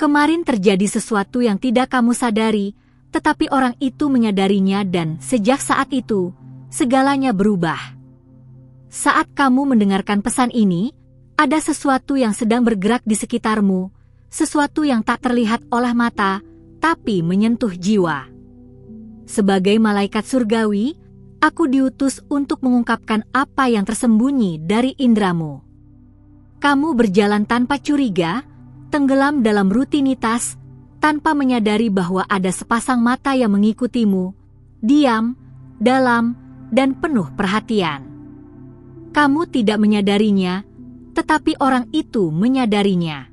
Kemarin terjadi sesuatu yang tidak kamu sadari, tetapi orang itu menyadarinya dan sejak saat itu, segalanya berubah. Saat kamu mendengarkan pesan ini, ada sesuatu yang sedang bergerak di sekitarmu, sesuatu yang tak terlihat oleh mata, tapi menyentuh jiwa. Sebagai malaikat surgawi, aku diutus untuk mengungkapkan apa yang tersembunyi dari indramu. Kamu berjalan tanpa curiga, tenggelam dalam rutinitas, tanpa menyadari bahwa ada sepasang mata yang mengikutimu, diam, dalam, dan penuh perhatian. Kamu tidak menyadarinya, tetapi orang itu menyadarinya.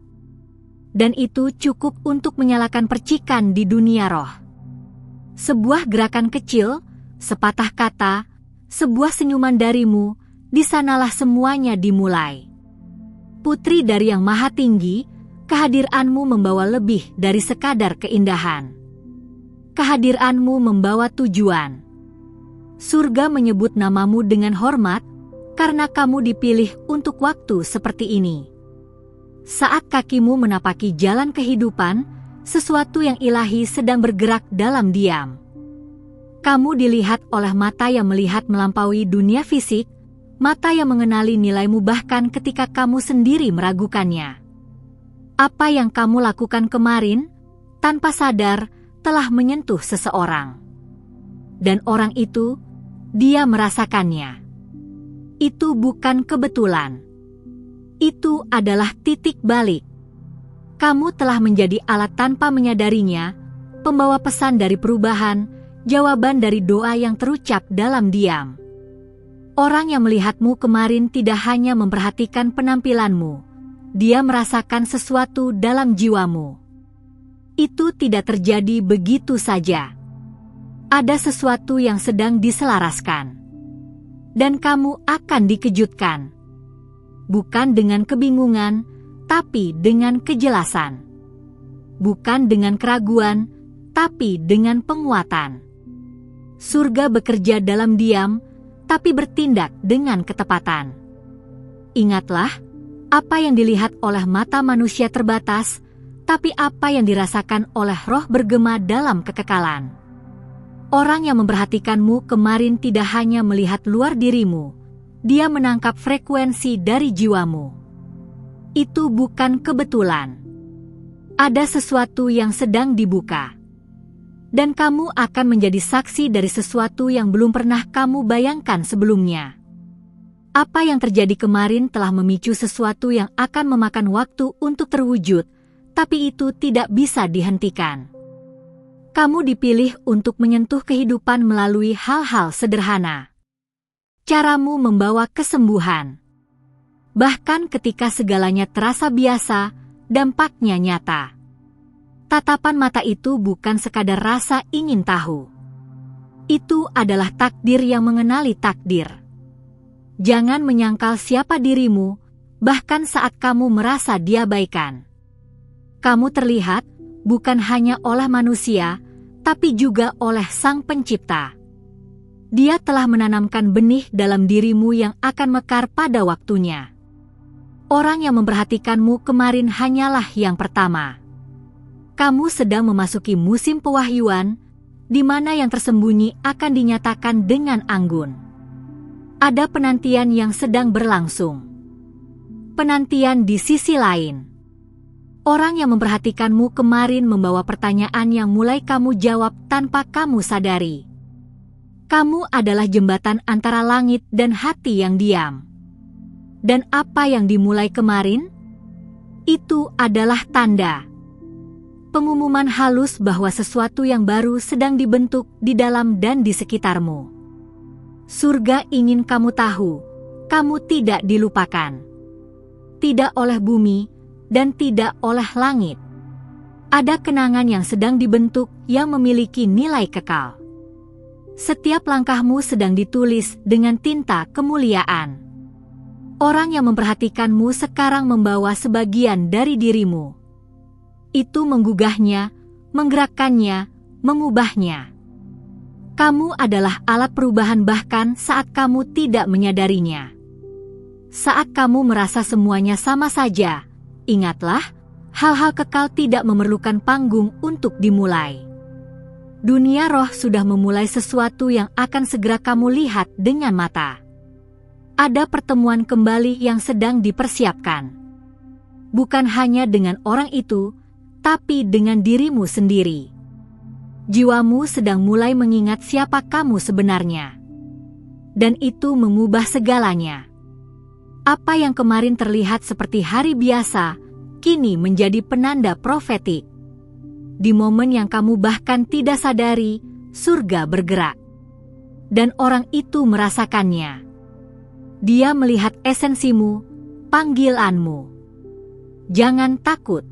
Dan itu cukup untuk menyalakan percikan di dunia roh. Sebuah gerakan kecil, sepatah kata, sebuah senyuman darimu, di sanalah semuanya dimulai. Putri dari Yang Maha Tinggi, kehadiranmu membawa lebih dari sekadar keindahan. Kehadiranmu membawa tujuan. Surga menyebut namamu dengan hormat, karena kamu dipilih untuk waktu seperti ini. Saat kakimu menapaki jalan kehidupan, sesuatu yang ilahi sedang bergerak dalam diam. Kamu dilihat oleh mata yang melihat melampaui dunia fisik, mata yang mengenali nilaimu bahkan ketika kamu sendiri meragukannya. Apa yang kamu lakukan kemarin, tanpa sadar, telah menyentuh seseorang. Dan orang itu, dia merasakannya. Itu bukan kebetulan. Itu adalah titik balik. Kamu telah menjadi alat tanpa menyadarinya, pembawa pesan dari perubahan, jawaban dari doa yang terucap dalam diam. Orang yang melihatmu kemarin tidak hanya memperhatikan penampilanmu, dia merasakan sesuatu dalam jiwamu. Itu tidak terjadi begitu saja. Ada sesuatu yang sedang diselaraskan. Dan kamu akan dikejutkan. Bukan dengan kebingungan, tapi dengan kejelasan. Bukan dengan keraguan, tapi dengan penguatan. Surga bekerja dalam diam, tapi bertindak dengan ketepatan. Ingatlah, apa yang dilihat oleh mata manusia terbatas, tapi apa yang dirasakan oleh roh bergema dalam kekekalan. Orang yang memperhatikanmu kemarin tidak hanya melihat luar dirimu, dia menangkap frekuensi dari jiwamu. Itu bukan kebetulan. Ada sesuatu yang sedang dibuka. Dan kamu akan menjadi saksi dari sesuatu yang belum pernah kamu bayangkan sebelumnya. Apa yang terjadi kemarin telah memicu sesuatu yang akan memakan waktu untuk terwujud, tapi itu tidak bisa dihentikan. Kamu dipilih untuk menyentuh kehidupan melalui hal-hal sederhana. Caramu membawa kesembuhan. Bahkan ketika segalanya terasa biasa, dampaknya nyata. Tatapan mata itu bukan sekadar rasa ingin tahu. Itu adalah takdir yang mengenali takdir. Jangan menyangkal siapa dirimu, bahkan saat kamu merasa diabaikan. Kamu terlihat bukan hanya oleh manusia, tapi juga oleh Sang Pencipta. Dia telah menanamkan benih dalam dirimu yang akan mekar pada waktunya. Orang yang memperhatikanmu kemarin hanyalah yang pertama. Kamu sedang memasuki musim pewahyuan, di mana yang tersembunyi akan dinyatakan dengan anggun. Ada penantian yang sedang berlangsung. Penantian di sisi lain. Orang yang memperhatikanmu kemarin membawa pertanyaan yang mulai kamu jawab tanpa kamu sadari. Kamu adalah jembatan antara langit dan hati yang diam. Dan apa yang dimulai kemarin? Itu adalah tanda. Pengumuman halus bahwa sesuatu yang baru sedang dibentuk di dalam dan di sekitarmu. Surga ingin kamu tahu, kamu tidak dilupakan. Tidak oleh bumi, dan tidak oleh langit. Ada kenangan yang sedang dibentuk yang memiliki nilai kekal. Setiap langkahmu sedang ditulis dengan tinta kemuliaan. Orang yang memperhatikanmu sekarang membawa sebagian dari dirimu. Itu menggugahnya, menggerakkannya, mengubahnya. Kamu adalah alat perubahan bahkan saat kamu tidak menyadarinya. Saat kamu merasa semuanya sama saja, ingatlah, Hal-hal kekal tidak memerlukan panggung untuk dimulai. Dunia roh sudah memulai sesuatu yang akan segera kamu lihat dengan mata. Ada pertemuan kembali yang sedang dipersiapkan. Bukan hanya dengan orang itu, tapi dengan dirimu sendiri. Jiwamu sedang mulai mengingat siapa kamu sebenarnya. Dan itu mengubah segalanya. Apa yang kemarin terlihat seperti hari biasa, kini menjadi penanda profetik. Di momen yang kamu bahkan tidak sadari, surga bergerak. Dan orang itu merasakannya. Dia melihat esensimu, panggilanmu. Jangan takut.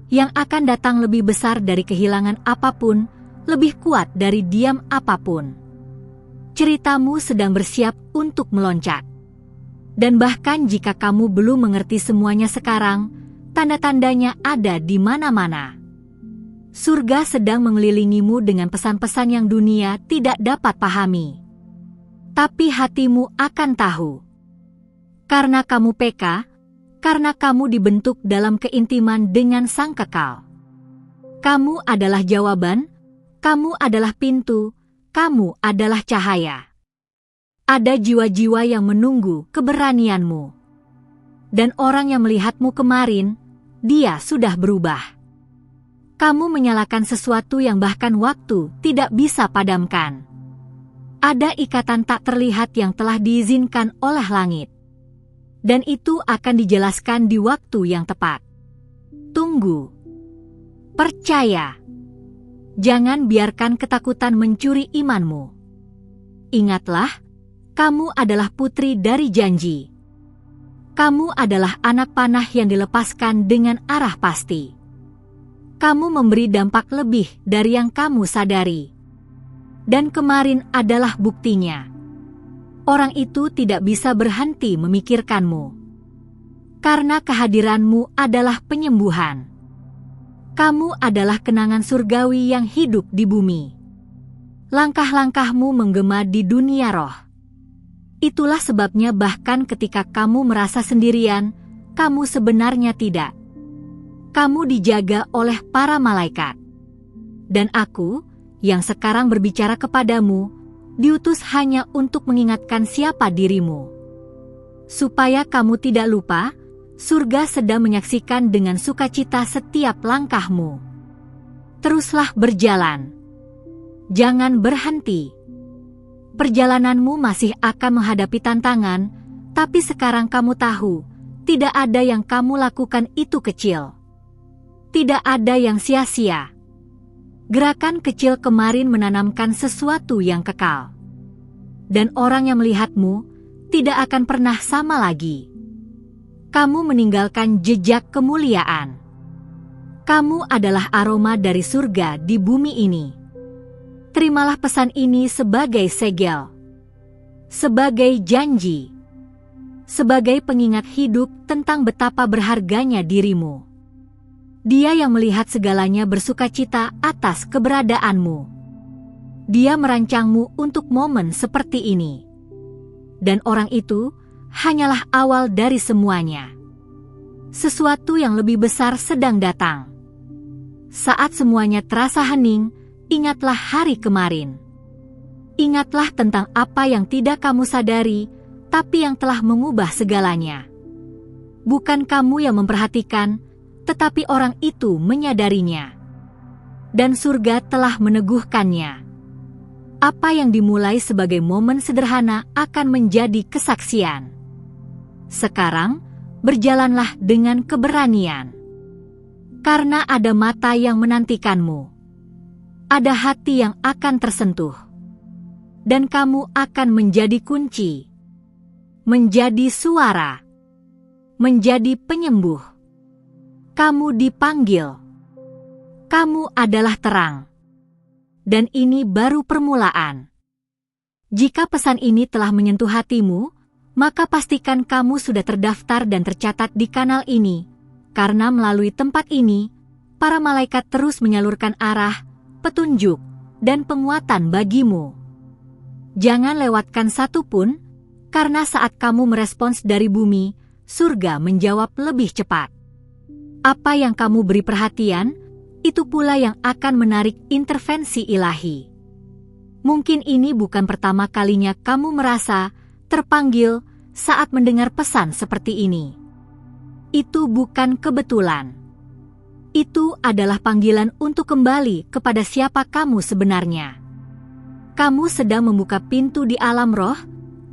Yang akan datang lebih besar dari kehilangan apapun, lebih kuat dari diam apapun. Ceritamu sedang bersiap untuk meloncat. Dan bahkan jika kamu belum mengerti semuanya sekarang, tanda-tandanya ada di mana-mana. Surga sedang mengelilingimu dengan pesan-pesan yang dunia tidak dapat pahami. Tapi hatimu akan tahu. Karena kamu peka, karena kamu dibentuk dalam keintiman dengan Sang Kekal. Kamu adalah jawaban, kamu adalah pintu, kamu adalah cahaya. Ada jiwa-jiwa yang menunggu keberanianmu. Dan orang yang melihatmu kemarin, dia sudah berubah. Kamu menyalakan sesuatu yang bahkan waktu tidak bisa padamkan. Ada ikatan tak terlihat yang telah diizinkan oleh langit. Dan itu akan dijelaskan di waktu yang tepat. Tunggu. Percaya. Jangan biarkan ketakutan mencuri imanmu. Ingatlah, kamu adalah putri dari janji. Kamu adalah anak panah yang dilepaskan dengan arah pasti. Kamu memberi dampak lebih dari yang kamu sadari. Dan kemarin adalah buktinya. Orang itu tidak bisa berhenti memikirkanmu. Karena kehadiranmu adalah penyembuhan. Kamu adalah kenangan surgawi yang hidup di bumi. Langkah-langkahmu menggema di dunia roh. Itulah sebabnya bahkan ketika kamu merasa sendirian, kamu sebenarnya tidak. Kamu dijaga oleh para malaikat. Dan aku, yang sekarang berbicara kepadamu, diutus hanya untuk mengingatkan siapa dirimu. Supaya kamu tidak lupa, surga sedang menyaksikan dengan sukacita setiap langkahmu. Teruslah berjalan. Jangan berhenti. Perjalananmu masih akan menghadapi tantangan, tapi sekarang kamu tahu, tidak ada yang kamu lakukan itu kecil. Tidak ada yang sia-sia. Gerakan kecil kemarin menanamkan sesuatu yang kekal. Dan orang yang melihatmu tidak akan pernah sama lagi. Kamu meninggalkan jejak kemuliaan. Kamu adalah aroma dari surga di bumi ini. Terimalah pesan ini sebagai segel. Sebagai janji. Sebagai pengingat hidup tentang betapa berharganya dirimu. Dia yang melihat segalanya bersukacita atas keberadaanmu. Dia merancangmu untuk momen seperti ini. Dan orang itu hanyalah awal dari semuanya. Sesuatu yang lebih besar sedang datang. Saat semuanya terasa hening, ingatlah hari kemarin. Ingatlah tentang apa yang tidak kamu sadari, tapi yang telah mengubah segalanya. Bukan kamu yang memperhatikan, tetapi orang itu menyadarinya. Dan surga telah meneguhkannya. Apa yang dimulai sebagai momen sederhana akan menjadi kesaksian. Sekarang, berjalanlah dengan keberanian. Karena ada mata yang menantikanmu. Ada hati yang akan tersentuh. Dan kamu akan menjadi kunci. Menjadi suara. Menjadi penyembuh. Kamu dipanggil. Kamu adalah terang. Dan ini baru permulaan. Jika pesan ini telah menyentuh hatimu, maka pastikan kamu sudah terdaftar dan tercatat di kanal ini, karena melalui tempat ini, para malaikat terus menyalurkan arah, petunjuk, dan penguatan bagimu. Jangan lewatkan satu pun, karena saat kamu merespons dari bumi, surga menjawab lebih cepat. Apa yang kamu beri perhatian, itu pula yang akan menarik intervensi ilahi. Mungkin ini bukan pertama kalinya kamu merasa terpanggil saat mendengar pesan seperti ini. Itu bukan kebetulan. Itu adalah panggilan untuk kembali kepada siapa kamu sebenarnya. Kamu sedang membuka pintu di alam roh,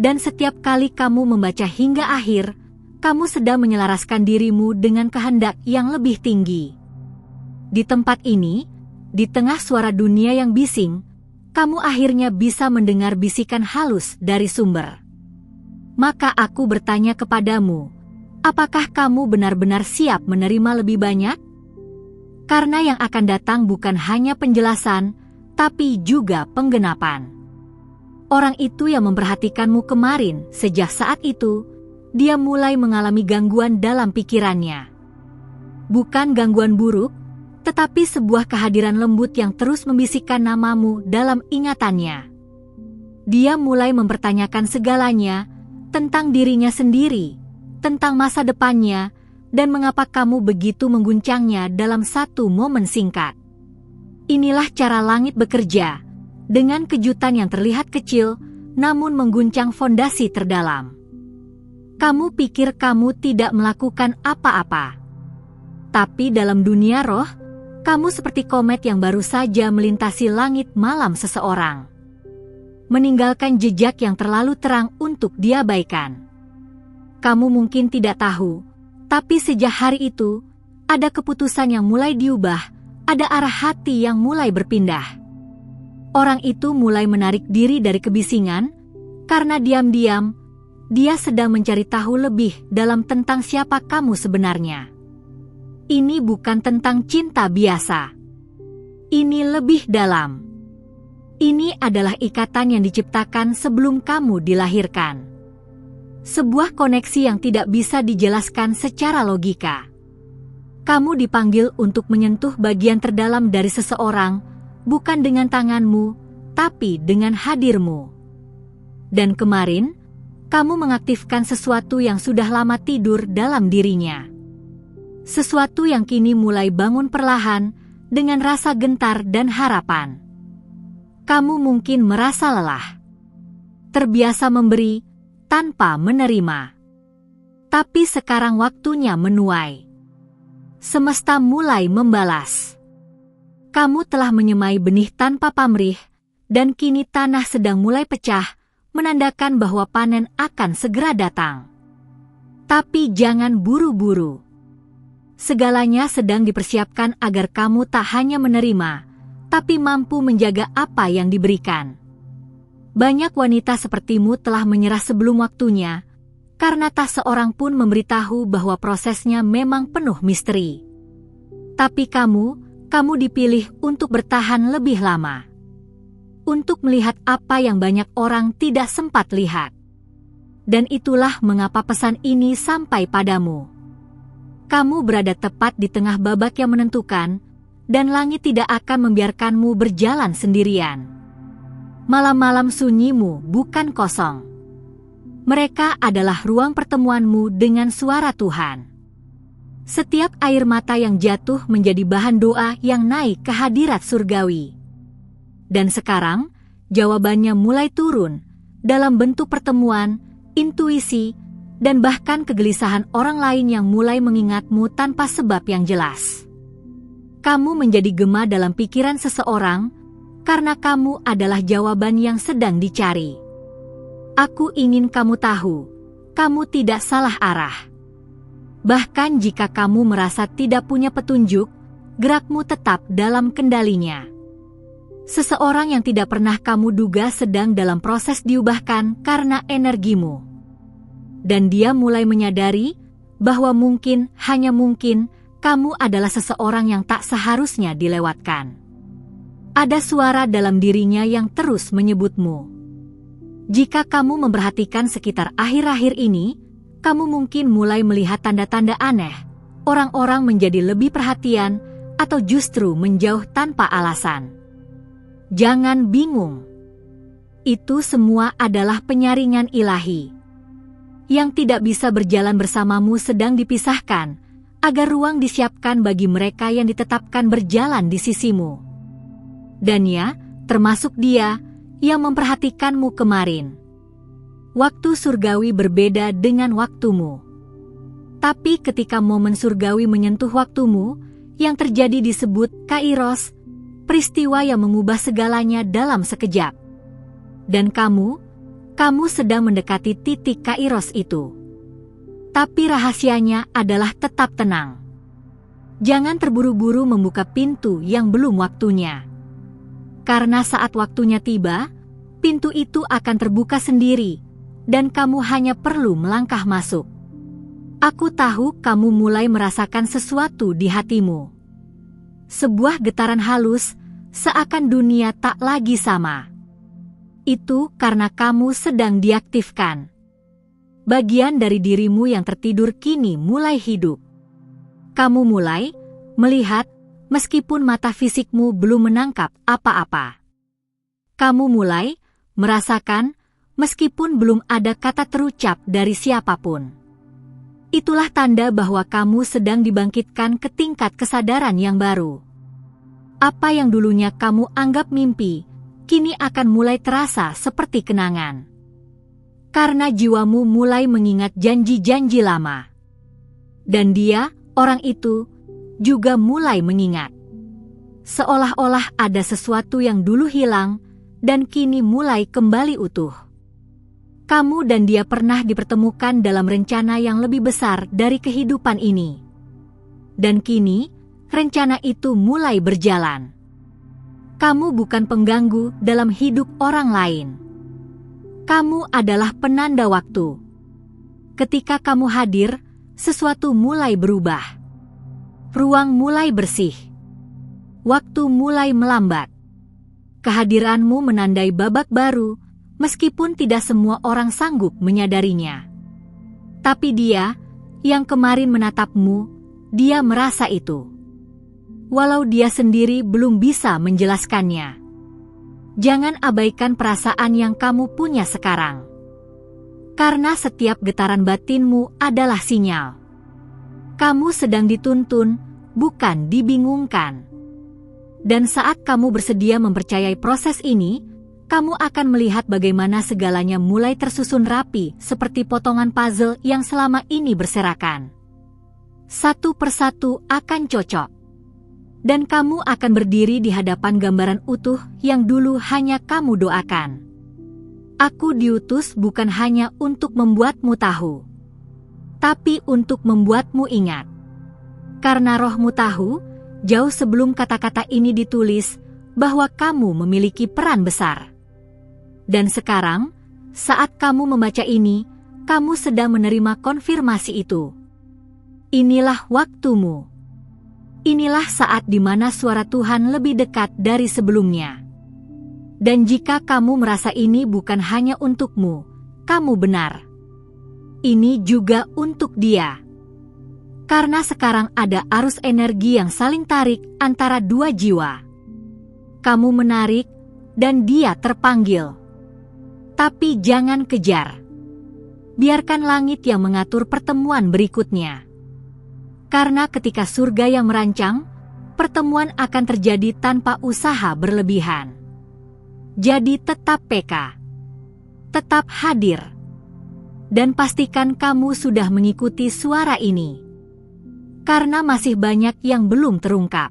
dan setiap kali kamu membaca hingga akhir, kamu sedang menyelaraskan dirimu dengan kehendak yang lebih tinggi. Di tempat ini, di tengah suara dunia yang bising, kamu akhirnya bisa mendengar bisikan halus dari sumber. Maka aku bertanya kepadamu, apakah kamu benar-benar siap menerima lebih banyak? Karena yang akan datang bukan hanya penjelasan, tapi juga penggenapan. Orang itu yang memperhatikanmu kemarin, sejak saat itu, dia mulai mengalami gangguan dalam pikirannya. Bukan gangguan buruk, tetapi sebuah kehadiran lembut yang terus membisikkan namamu dalam ingatannya. Dia mulai mempertanyakan segalanya, tentang dirinya sendiri, tentang masa depannya, dan mengapa kamu begitu mengguncangnya dalam satu momen singkat. Inilah cara langit bekerja, dengan kejutan yang terlihat kecil, namun mengguncang fondasi terdalam. Kamu pikir kamu tidak melakukan apa-apa. Tapi dalam dunia roh, kamu seperti komet yang baru saja melintasi langit malam seseorang, meninggalkan jejak yang terlalu terang untuk diabaikan. Kamu mungkin tidak tahu, tapi sejak hari itu, ada keputusan yang mulai diubah, ada arah hati yang mulai berpindah. Orang itu mulai menarik diri dari kebisingan, karena diam-diam, dia sedang mencari tahu lebih dalam tentang siapa kamu sebenarnya. Ini bukan tentang cinta biasa. Ini lebih dalam. Ini adalah ikatan yang diciptakan sebelum kamu dilahirkan. Sebuah koneksi yang tidak bisa dijelaskan secara logika. Kamu dipanggil untuk menyentuh bagian terdalam dari seseorang, bukan dengan tanganmu, tapi dengan hadirmu. Dan kemarin, kamu mengaktifkan sesuatu yang sudah lama tidur dalam dirinya. Sesuatu yang kini mulai bangun perlahan dengan rasa gentar dan harapan. Kamu mungkin merasa lelah, terbiasa memberi tanpa menerima. Tapi sekarang waktunya menuai. Semesta mulai membalas. Kamu telah menyemai benih tanpa pamrih, dan kini tanah sedang mulai pecah, menandakan bahwa panen akan segera datang. Tapi jangan buru-buru. Segalanya sedang dipersiapkan agar kamu tak hanya menerima, tapi mampu menjaga apa yang diberikan. Banyak wanita sepertimu telah menyerah sebelum waktunya, karena tak seorang pun memberitahu bahwa prosesnya memang penuh misteri. Tapi kamu dipilih untuk bertahan lebih lama. Untuk melihat apa yang banyak orang tidak sempat lihat. Dan itulah mengapa pesan ini sampai padamu. Kamu berada tepat di tengah babak yang menentukan, dan langit tidak akan membiarkanmu berjalan sendirian. Malam-malam sunyimu bukan kosong. Mereka adalah ruang pertemuanmu dengan suara Tuhan. Setiap air mata yang jatuh menjadi bahan doa yang naik ke hadirat surgawi. Dan sekarang, jawabannya mulai turun dalam bentuk pertemuan, intuisi, dan bahkan kegelisahan orang lain yang mulai mengingatmu tanpa sebab yang jelas. Kamu menjadi gema dalam pikiran seseorang, karena kamu adalah jawaban yang sedang dicari. Aku ingin kamu tahu, kamu tidak salah arah. Bahkan jika kamu merasa tidak punya petunjuk, gerakmu tetap dalam kendalinya. Seseorang yang tidak pernah kamu duga sedang dalam proses diubahkan karena energimu. Dan dia mulai menyadari bahwa mungkin, hanya mungkin, kamu adalah seseorang yang tak seharusnya dilewatkan. Ada suara dalam dirinya yang terus menyebutmu. Jika kamu memperhatikan sekitar akhir-akhir ini, kamu mungkin mulai melihat tanda-tanda aneh. Orang-orang menjadi lebih perhatian atau justru menjauh tanpa alasan. Jangan bingung. Itu semua adalah penyaringan ilahi. Yang tidak bisa berjalan bersamamu sedang dipisahkan, agar ruang disiapkan bagi mereka yang ditetapkan berjalan di sisimu. Dan ya, termasuk dia yang memperhatikanmu kemarin. Waktu surgawi berbeda dengan waktumu. Tapi ketika momen surgawi menyentuh waktumu, yang terjadi disebut kairos, peristiwa yang mengubah segalanya dalam sekejap. Dan kamu sedang mendekati titik kairos itu. Tapi rahasianya adalah tetap tenang. Jangan terburu-buru membuka pintu yang belum waktunya. Karena saat waktunya tiba, pintu itu akan terbuka sendiri, dan kamu hanya perlu melangkah masuk. Aku tahu kamu mulai merasakan sesuatu di hatimu. Sebuah getaran halus, seakan dunia tak lagi sama. Itu karena kamu sedang diaktifkan. Bagian dari dirimu yang tertidur kini mulai hidup. Kamu mulai melihat meskipun mata fisikmu belum menangkap apa-apa. Kamu mulai merasakan meskipun belum ada kata terucap dari siapapun. Itulah tanda bahwa kamu sedang dibangkitkan ke tingkat kesadaran yang baru. Apa yang dulunya kamu anggap mimpi, kini akan mulai terasa seperti kenangan. Karena jiwamu mulai mengingat janji-janji lama. Dan dia, orang itu, juga mulai mengingat. Seolah-olah ada sesuatu yang dulu hilang, dan kini mulai kembali utuh. Kamu dan dia pernah dipertemukan dalam rencana yang lebih besar dari kehidupan ini. Dan kini, rencana itu mulai berjalan. Kamu bukan pengganggu dalam hidup orang lain. Kamu adalah penanda waktu. Ketika kamu hadir, sesuatu mulai berubah. Ruang mulai bersih. Waktu mulai melambat. Kehadiranmu menandai babak baru, meskipun tidak semua orang sanggup menyadarinya. Tapi dia, yang kemarin menatapmu, dia merasa itu. Walau dia sendiri belum bisa menjelaskannya. Jangan abaikan perasaan yang kamu punya sekarang. Karena setiap getaran batinmu adalah sinyal. Kamu sedang dituntun, bukan dibingungkan. Dan saat kamu bersedia mempercayai proses ini, kamu akan melihat bagaimana segalanya mulai tersusun rapi seperti potongan puzzle yang selama ini berserakan. Satu persatu akan cocok. Dan kamu akan berdiri di hadapan gambaran utuh yang dulu hanya kamu doakan. Aku diutus bukan hanya untuk membuatmu tahu, tapi untuk membuatmu ingat. Karena rohmu tahu, jauh sebelum kata-kata ini ditulis, bahwa kamu memiliki peran besar. Dan sekarang, saat kamu membaca ini, kamu sedang menerima konfirmasi itu. Inilah waktumu. Inilah saat di mana suara Tuhan lebih dekat dari sebelumnya. Dan jika kamu merasa ini bukan hanya untukmu, kamu benar. Ini juga untuk dia. Karena sekarang ada arus energi yang saling tarik antara dua jiwa. Kamu menarik, dan dia terpanggil. Tapi jangan kejar. Biarkan langit yang mengatur pertemuan berikutnya. Karena ketika surga yang merancang, pertemuan akan terjadi tanpa usaha berlebihan. Jadi tetap peka. Tetap hadir. Dan pastikan kamu sudah mengikuti suara ini. Karena masih banyak yang belum terungkap.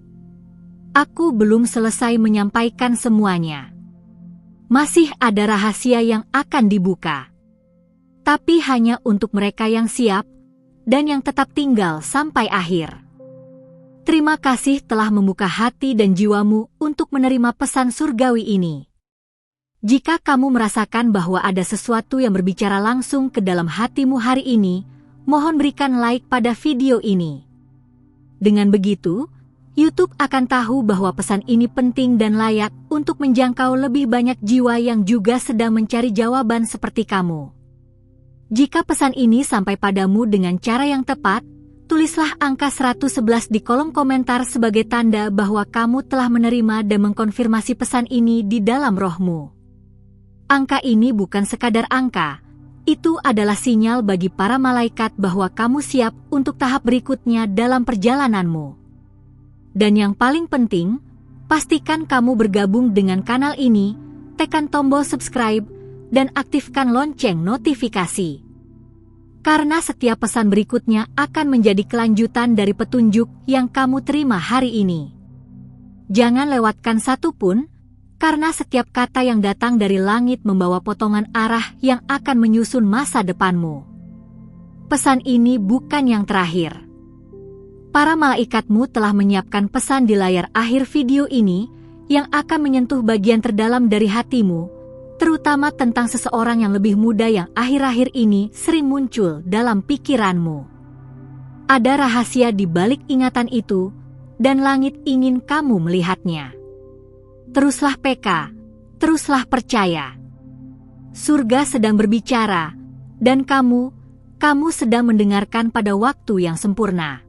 Aku belum selesai menyampaikan semuanya. Masih ada rahasia yang akan dibuka. Tapi hanya untuk mereka yang siap, dan yang tetap tinggal sampai akhir. Terima kasih telah membuka hati dan jiwamu untuk menerima pesan surgawi ini. Jika kamu merasakan bahwa ada sesuatu yang berbicara langsung ke dalam hatimu hari ini, mohon berikan like pada video ini. Dengan begitu, YouTube akan tahu bahwa pesan ini penting dan layak untuk menjangkau lebih banyak jiwa yang juga sedang mencari jawaban seperti kamu. Jika pesan ini sampai padamu dengan cara yang tepat, tulislah angka 111 di kolom komentar sebagai tanda bahwa kamu telah menerima dan mengkonfirmasi pesan ini di dalam rohmu. Angka ini bukan sekadar angka, Itu adalah sinyal bagi para malaikat bahwa kamu siap untuk tahap berikutnya dalam perjalananmu. Dan yang paling penting, pastikan kamu bergabung dengan kanal ini, tekan tombol subscribe, dan aktifkan lonceng notifikasi. Karena setiap pesan berikutnya akan menjadi kelanjutan dari petunjuk yang kamu terima hari ini. Jangan lewatkan satu pun, karena setiap kata yang datang dari langit membawa potongan arah yang akan menyusun masa depanmu. Pesan ini bukan yang terakhir. Para malaikatmu telah menyiapkan pesan di layar akhir video ini yang akan menyentuh bagian terdalam dari hatimu, terutama tentang seseorang yang lebih muda yang akhir-akhir ini sering muncul dalam pikiranmu. Ada rahasia di balik ingatan itu, dan langit ingin kamu melihatnya. Teruslah peka, teruslah percaya. Surga sedang berbicara, dan kamu sedang mendengarkan pada waktu yang sempurna.